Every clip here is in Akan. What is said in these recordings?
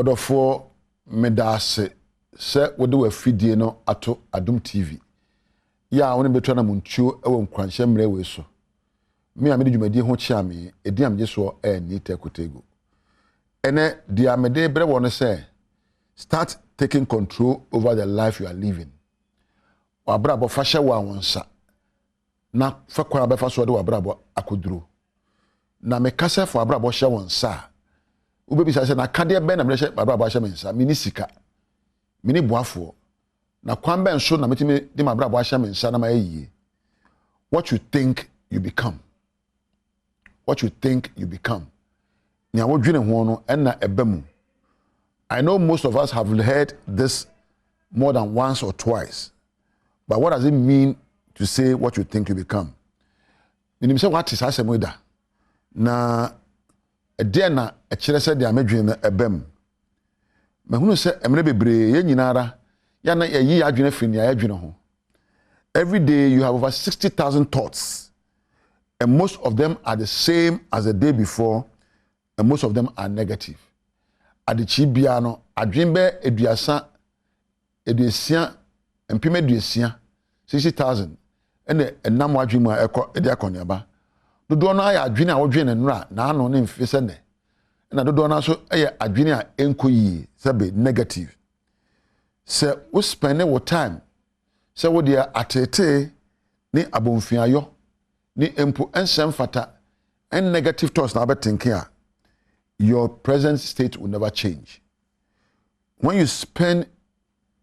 Odofo medase se wode wa fidie no ato Adom TV. Ya woni beto na muntuo ewo nkwanhyemre we so. Me amede dwumadi ho chia me edi amje so ni tekotego. Ene dia amede bre won say start taking control over the life you are living. Wabrabo fa hye wa wonsa. Na fa kwa be fa so de wabrabo akoduro. Na me kasa fa wabrabo hye wonsa. Ubebi say na kade be na me hye wabrabo hye mensa, mini sika. Mini boafo. Na kwan ben so na metime de wabrabo hye mensa na ma yiye. What you think you become. What you think you become. Nya wodwene ho no na ebemu. I know most of us have heard this more than once or twice. But what does it mean to say what you think you become? Minim say what is asem da. Na ede na e kire se de amedwene na ebem. Mahunu se emre bebre ye nyinara ya na yi adwene fini ya adwene ho. Every day you have over 60,000 thoughts. And most of them are the same as the day before, and most of them are negative. Adichi bia no adwembe eduasa empime eduasia 60,000 ene enam adwemu a ekọ edi akọnyaba dodo no aya adwene a wodwene nra na ano ne mfise ne na dodo no so eye adwene a enkoyi sebe negative se wo spend wo time se wo dia atete ni abomfiayo ni empo ensem fata and negative thoughts na betinke a your present state will never change. When you spend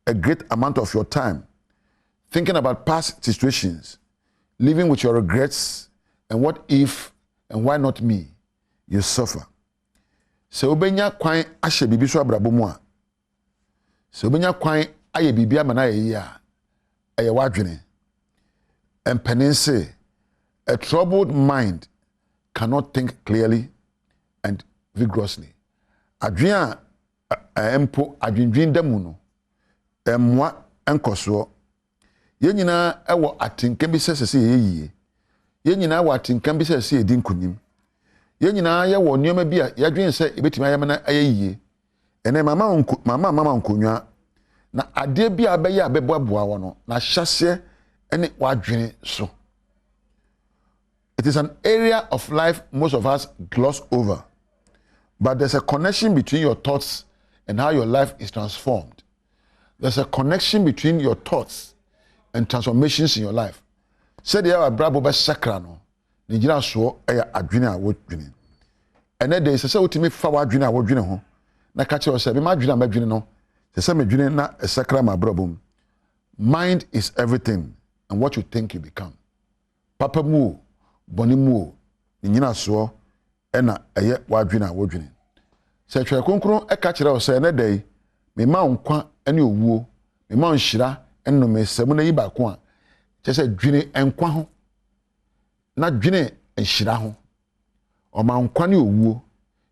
a great amount of your time thinking about past situations, living with your regrets and what if and why not me, you suffer. So obenya kwan ahye bibi so abrabo mu a. So obenya kwan aye bibi amana ye a aye wadwene. And penance, a troubled mind cannot think clearly and vigorously. Adwene empo adwendwen damu no emwa enkoso ye nyina ewo atenka bi sesese yeyiye ye nyina wo atenka bi sesese edi nkunim ye nyina ye wo nioma bi a yadwen se ebetimi ayamana ayeyiye ene mama nkonwa na ade bi abeye abeboaboa wo no na hyase ene wadwene so. It is an area of life most of us gloss over. But there's a connection between your thoughts and how your life is transformed. There's a connection between your thoughts and transformations in your life. Said the brabo be sakra no. Nijira so eya adwene a wodwene. Ene dey se wotimi fa wadwene a wodwene ho. Na ka che o se be ma adwene a madwene no. Se medwene na sakra ma brabom. Mind is everything and what you think you become. Papa mu, boni mu, nyina so ena eye wadwene a wodwene. Se twa konkron e ka kire o se ne dey me ma nkwa ene owuo me ma nhira eno me semu na yi ba ko a che se dwene enkwa ho na dwene nhira ho o ma nkwa ne owuo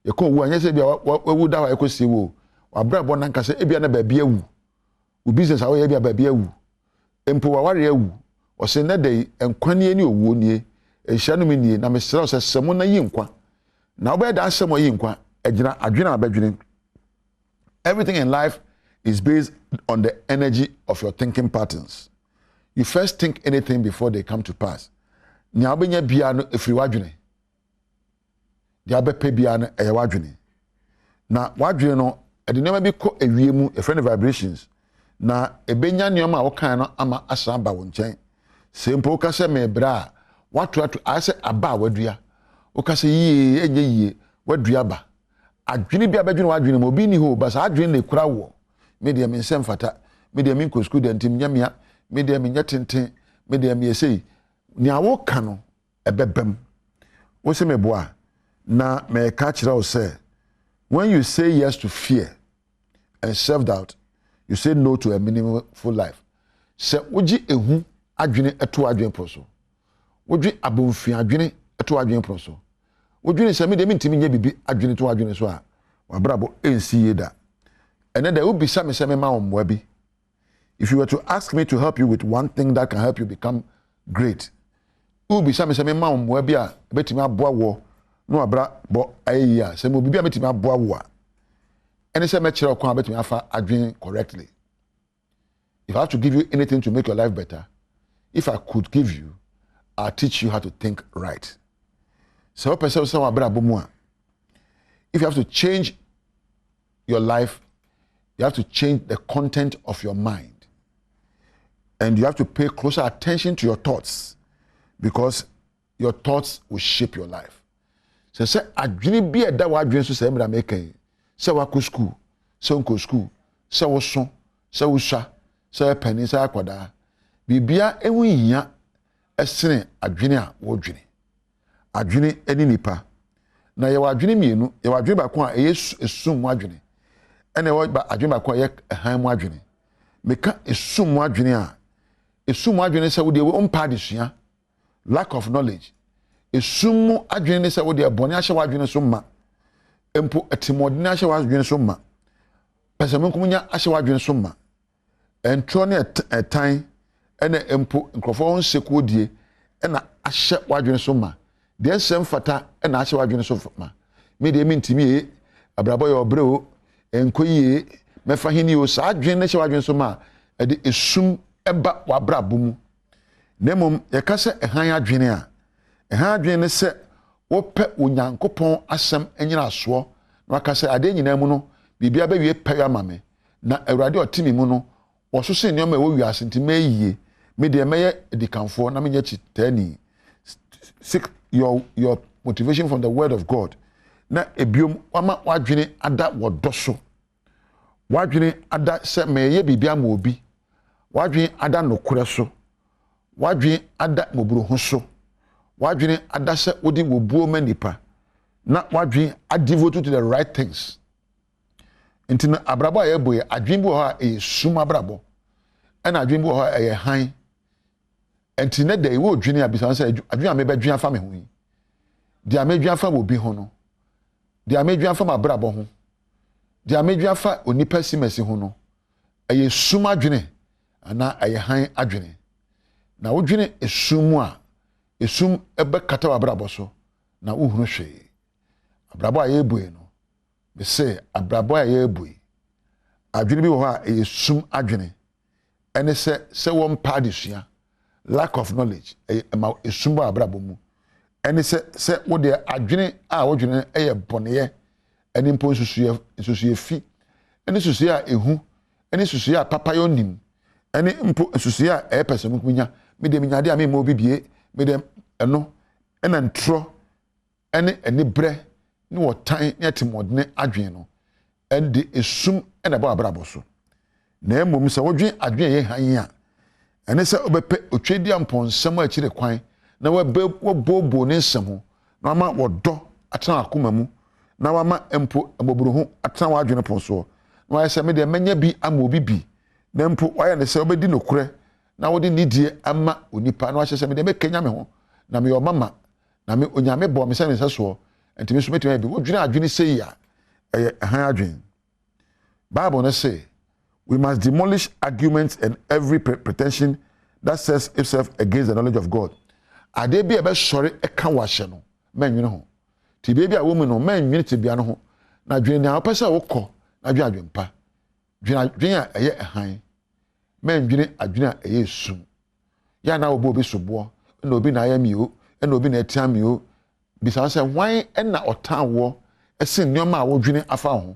ye ko owuo anya se bia wawu da wa ekosie wo wabrabo na nka se ebia na ba bia wu u business a wo ye bia ba bia wu empo wa ware awu o se ne dey enkwa ne owuo nie ehia no me nie na me sere o se semu na yi nkwa na obe da asemo yi nkwa ejina adwene abadwene. Everything in life is based on the energy of your thinking patterns. You first think anything before they come to pass. Nya obenya bia no efiri wadwene. Dia bepe bia no eye wadwene. Na wadwene no ede nema bi ko ewiemu e friend vibrations. Na ebenya nioma wo kan no ama asa ba wo nchen. Sempo ka se me bra watoato ase aba wadua. O ka se yie enye yie wadua ba. Adwene bia badwene wadwene mo bi ni ho ba sa adwene le kura wo. Me de me nsem fata, me de me nkosku de ntim nyamia, me de me nyetenten, me de me yesei. Ni awo ka no ebebem. Wo se me boa na me ka kira o say when you say yes to fear and self-doubt, you say no to a meaningful life. Se woji ehu adwene eto adwene proso. Woji abomfi adwene eto adwene proso. Wodwene se me de ntimi nya bibi adwene to adwene so a wabrabo ensi yeda. And then there will be some bi. If you were to ask me to help you with one thing that can help you become great, will be some bi a betimi aboa wo no abra bo ayi a se mo bibi a betimi aboa wo a Any say make sure come between afa adwin correctly. If I have to give you anything to make your life better, if I could give you, I'll teach you how to think right. So if you have to change your life, you have to change the content of your mind. And you have to pay closer attention to your thoughts, because your thoughts will shape your life. So say adwene bi eda wa adwene so say mra make say wa ko school, say unko school, say wo so, say wo sha, say pani say akwada. Bibia ewu hia esene adwene a wo dwene. Adwene eni nipa. Na ye wa adwene mienu, ye wa adwene ba ko a esum mu adwene. Ene wo ba adwene ba ko a ye han mu adwene. Meka esum mu adwene a esum mu adwene say wo de wo mpa adesua, lack of knowledge. Esum mu adwene say wo de bone ahye wa adwene so ma. Empo etimodine ahye wa adwene so ma. Pese menkomunya ahye wa adwene so ma. Entro ne etan ene empo nkrofo won sekuo die ena ahye wa adwene so ma. De ensem fata ena ahye wa adwene so ma. Me de mintimi e abrabo ye obreo enkoyie mefa hini o sa adwene ne ahye wa adwene so ma e de esum eba wa brabo mu. Nemom ye ka se ehan adwene a ehan adwene ne se wo pe onyankopon asem enyina so na ka se ade nyina mu no bibia ba wie pe ya mame na awurade otimi mu no wo so se nyoma wo wiase nti meyie me de meye edikanfo na menye chitani. Seek your motivation from the word of God. Na ebiom wama wadwene ada wodoso. Wadwene ada se meye bibia ma obi. Wadwene ada nokure so. Wadwene ada moburu ho so. Wadwene ada se wodi wobuo manipa. Na wadwene adivote to the right things. Ntina abrabo a yeboye adwene bi ho a esum abrabo. Ena adwene bi ho a ye han. Ntina da iwo odwene abisa se adwene a mebadwene afa me ho yi. Dia medwene afa obi ho no. Dia medwene afa mabrabo ho. Dia medwene afa onipa simesi ho no. Aye sum adwene ana aye han adwene. Na wodwene esum a esum ebe kata wabrabo so na uhunu hwe. Abrabo a yeboye no. Be say abrabo a yeboye. Adwene bi wo ha esum adwene. Ene se won pa adesua. Lack of knowledge ma esum ba abrabo mu. Ene se wo de adwene a wodwene eye boneye. Ene mpo susuye fi. Ene susuye a ehu. Ene susuye a papa yo nim. Ene mpo susuye a pese mu kunya. Me de minyade a me mo bibie. Me de eno ena ntro ene bre ne wotan ne atimodne adwen no ende esum ena ba abrabo so. Na emom se wodwen adwen ye han a ene se obepe otwedi amponsem a kire kwan na wobobo ne nsem ho na ma wodo atena akoma mu na wama empo aboburu ho atena wadwen ponso na wayese me de menya bi ama obi bi na empo waye ne se obedi nokure na wodi nidie ama onipa na wahyese me de mekenya me ho na me mama na me onyame bo me se me so entimi so metime bi wodwene adwene sei ya han adwene. Bible no say we must demolish arguments and every pretension that says itself against the knowledge of God. Ade bi ebe sori eka wahye no manwene ho ti bebi a wo mu no manwene ti bia no ho na adwene na opese wokọ na adwene pa adwene a eye han manwene adwene a eye sum ya na obo bi sobo na obi na ayamio na obi na etiamio bisa se hwan na otan wo ese nneoma a wodwene afa ho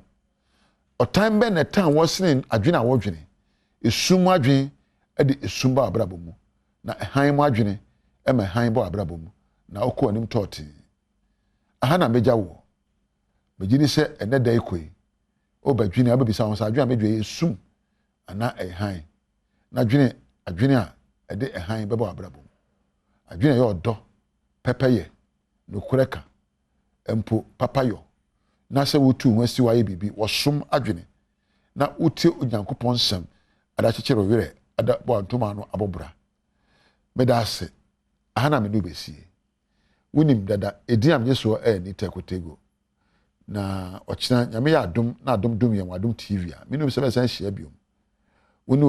otan be na tan wo sene adwene a wodwene esum adwene de esum ba abrabo mu na han mu adwene ma han ba abrabo mu na okọ anim toti aha na meja wo megini se ene da ikoi obadwene ababisa ho sa adwene medwe esum ana han na adwene a de han be ba abrabo mu adwene ye odo pepeye no kureka empo papayo na se wotu ho asi waye bibi wosom adwene na utie onyankopon nsem ada kyekere were ada bo antoma no abobra medase aha na me no besie wonim dada ediam yeso ni tekotego na ochina nyame ya adom na adom dom ye wadom tv a me no se be san hia biom woni